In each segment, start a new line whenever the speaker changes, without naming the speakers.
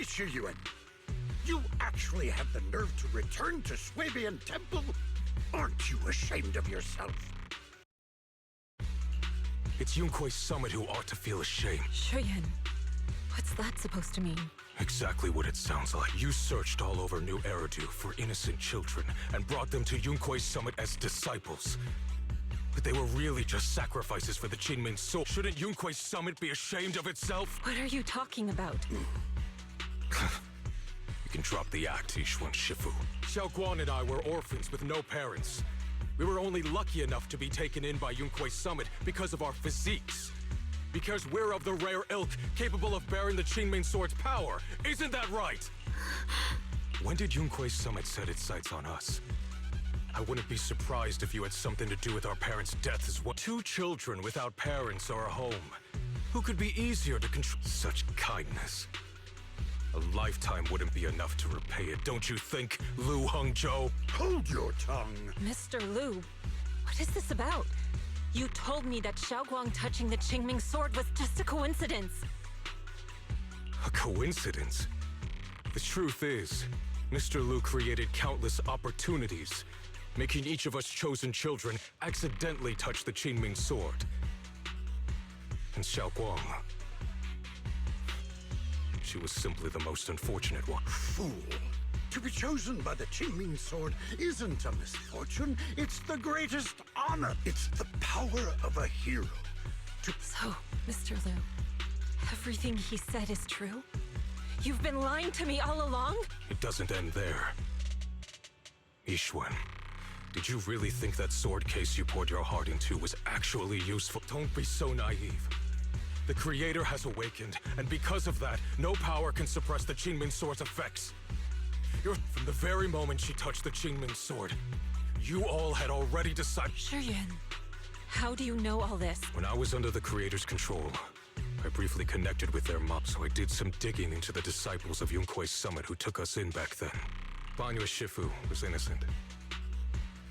Shiyuan, you actually have the nerve to return to Swabian Temple? Aren't you ashamed of yourself?
It's Yunkuei Summit who ought to feel ashamed.
Shuyan, what's that supposed to mean?
Exactly what it sounds like. You searched all over New Eridu for innocent children and brought them to Yunkuei Summit as disciples. But they were really just sacrifices for the Qingming Sword. Shouldn't Yunkuei Summit be ashamed of itself?
What are you talking about?
You can drop the act, Yixuan Shifu. Xiaoguang and I were orphans with no parents. We were only lucky enough to be taken in by Yunkuei Summit because of our physiques. Because we're of the rare ilk capable of bearing the Qingming Sword's power. Isn't that right? When did Yunkuei Summit set its sights on us? I wouldn't be surprised if you had something to do with our parents' death as well. 2 children without parents or a home. Who could be easier to control? Such kindness. A lifetime wouldn't be enough to repay it, don't you think, Lu Hongzhou?
Hold your tongue.
Mr. Lu, what is this about? You told me that Xiaoguang touching the Qingming Sword was just a coincidence.
A coincidence? The truth is, Mr. Lu created countless opportunities, making each of us chosen children accidentally touch the Qingming Sword. And Xiaoguang, she was simply the most unfortunate one.
Fool. To be chosen by the Qingming Sword isn't a misfortune, it's the greatest honor. It's the power of a hero.
So, Mr. Lu, everything he said is true? You've been lying to me all along?
It doesn't end there. Yixuan, did you really think that sword case you poured your heart into was actually useful? Don't be so naive. The Creator has awakened, and because of that, no power can suppress the Qingming Sword's effects. From the very moment she touched the Qingming Sword, you all had already decided—
Shuyan, how do you know all this?
When I was under the Creator's control, I briefly connected with their mob, so I did some digging into the disciples of Yunkuei Summit who took us in back then. Banyue Shifu was innocent.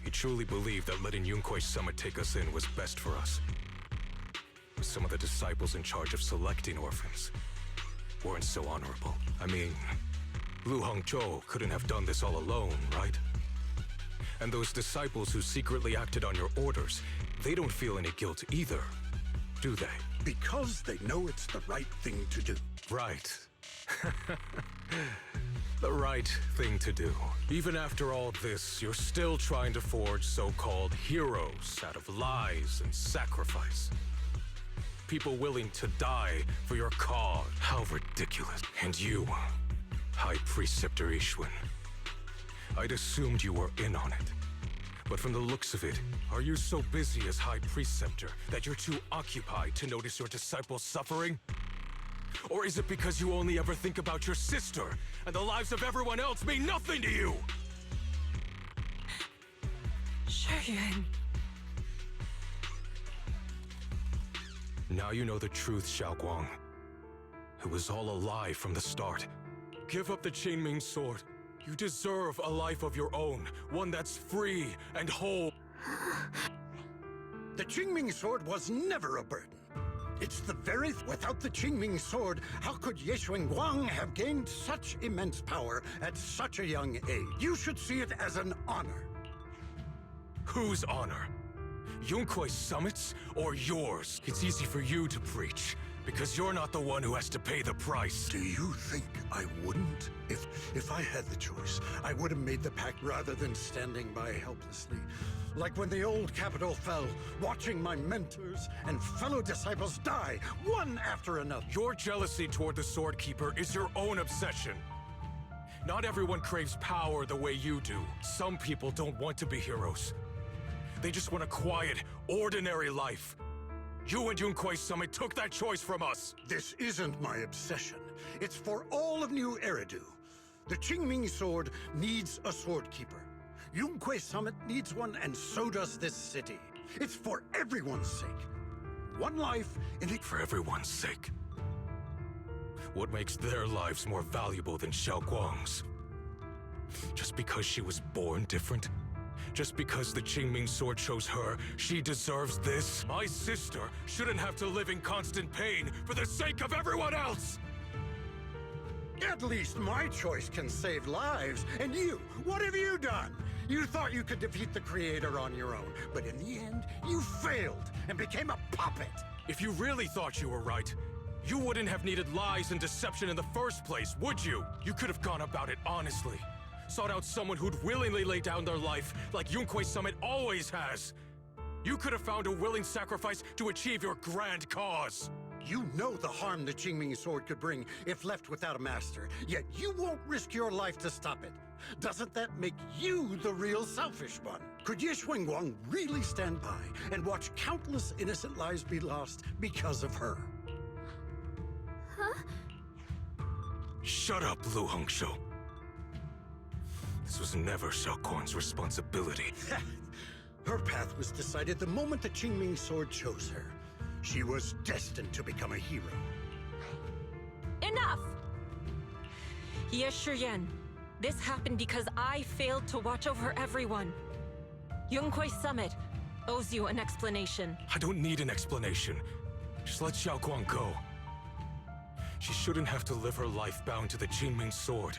He truly believed that letting Yunkuei Summit take us in was best for us. But some of the disciples in charge of selecting orphans weren't so honorable. I mean, Lu Hongzhou couldn't have done this all alone, right? And those disciples who secretly acted on your orders, they don't feel any guilt either, do they?
Because they know it's the right thing to do.
Right. The right thing to do. Even after all this, you're still trying to forge so-called heroes out of lies and sacrifice. People willing to die for your cause. How ridiculous. And you, High Preceptor Yixuan, I'd assumed you were in on it. But from the looks of it, are you so busy as High Preceptor that you're too occupied to notice your disciples suffering? Or is it because you only ever think about your sister, and the lives of everyone else mean nothing to you?
Shuyan.
Now you know the truth, Xiaoguang. It was all a lie from the start. Give up the Qingming Sword. You deserve a life of your own, one that's free and whole.
The Qingming Sword was never a burden. It's the very without the Qingming Sword, how could Ye Guang have gained such immense power at such a young age? You should see it as an honor.
Whose honor? Yunkuei Summit's or yours? It's easy for you to preach, because you're not the one who has to pay the price.
Do you think I wouldn't? If I had the choice, I would have made the pact rather than standing by helplessly. Like when the old capital fell, watching my mentors and fellow disciples die, one after another.
Your jealousy toward the Sword Keeper is your own obsession. Not everyone craves power the way you do. Some people don't want to be heroes. They just want a quiet, ordinary life. You and Yunkuei Summit took that choice from us.
This isn't my obsession. It's for all of New Eridu. The Qingming Sword needs a Sword Keeper. Yunkuei Summit needs one, and so does this city. It's for everyone's sake. One life in it.
For everyone's sake. What makes their lives more valuable than Xiaoguang's? Just because she was born different? Just because the Qingming Sword chose her, she deserves this? My sister shouldn't have to live in constant pain for the sake of everyone else!
At least my choice can save lives. And you, what have you done? You thought you could defeat the Creator on your own, but in the end, you failed and became a puppet.
If you really thought you were right, you wouldn't have needed lies and deception in the first place, would you? You could have gone about it honestly. Sought out someone who'd willingly lay down their life, like Yunque Summit always has. You could have found a willing sacrifice to achieve your grand cause.
You know the harm the Qingming sword could bring if left without a master, yet you won't risk your life to stop it. Doesn't that make you the real selfish one? Could Ye Xuanguang really stand by and watch countless innocent lives be lost because of her?
Shut up, Lu Hongshou. This was never Xiaoquan's responsibility.
Her path was decided the moment the Qingming sword chose her. She was destined to become a hero.
Enough! Ye Shiyan, this happened because I failed to watch over everyone. Yunque Summit owes you an explanation.
I don't need an explanation. Just let Xiaoquan go. She shouldn't have to live her life bound to the Qingming sword.